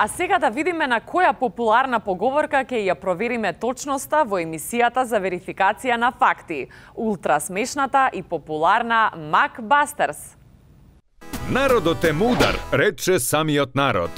А сега да видиме на која популарна поговорка ќе ја провериме точноста во емисијата за верификација на факти. Ултра смешната и популарна Макбастерс. Народот е мудар, рече самиот народ.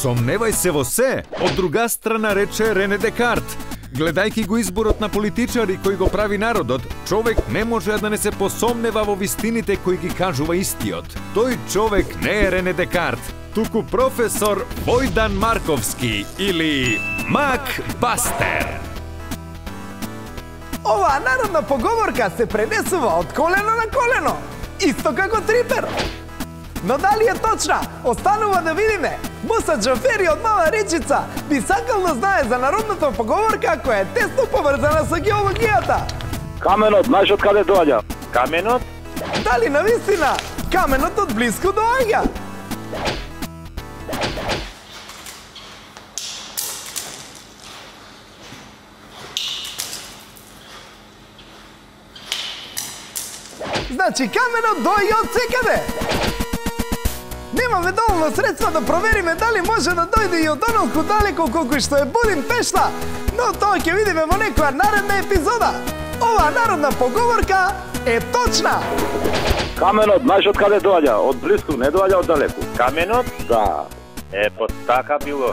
Сомневај се во се, од друга страна рече Рене Декарт. Гледајќи го изборот на политичари кој го прави народот, човек не може да не се посомнева во вистините кои ги кажува истиот. Тој човек не е Рене Декарт, туку професор Војдан Марковски или Макбастер. Оваа народна поговорка се пренесува од колено на колено, исто како трипер. Но дали е точна? Останува да видиме. Бусат шофери од Нова Речица би сакал да знае за народната поговорка која е тесно поврзана со геологијата. Каменот, знаеш од каде доаѓа? Каменот? Дали навистина каменот од блиску доаѓа? Значи каменот доаѓа од секаде. Немаме доволно средства да провериме дали може да дојде и од онолку далеко колку што е Будимпешта, но тоа ќе видиме во некоја наредна епизода. Оваа народна поговорка е точна. Каменот, знаеш од каде доаѓа? Од блиску, не доаѓа од далеку. Каменот? Да. Така било.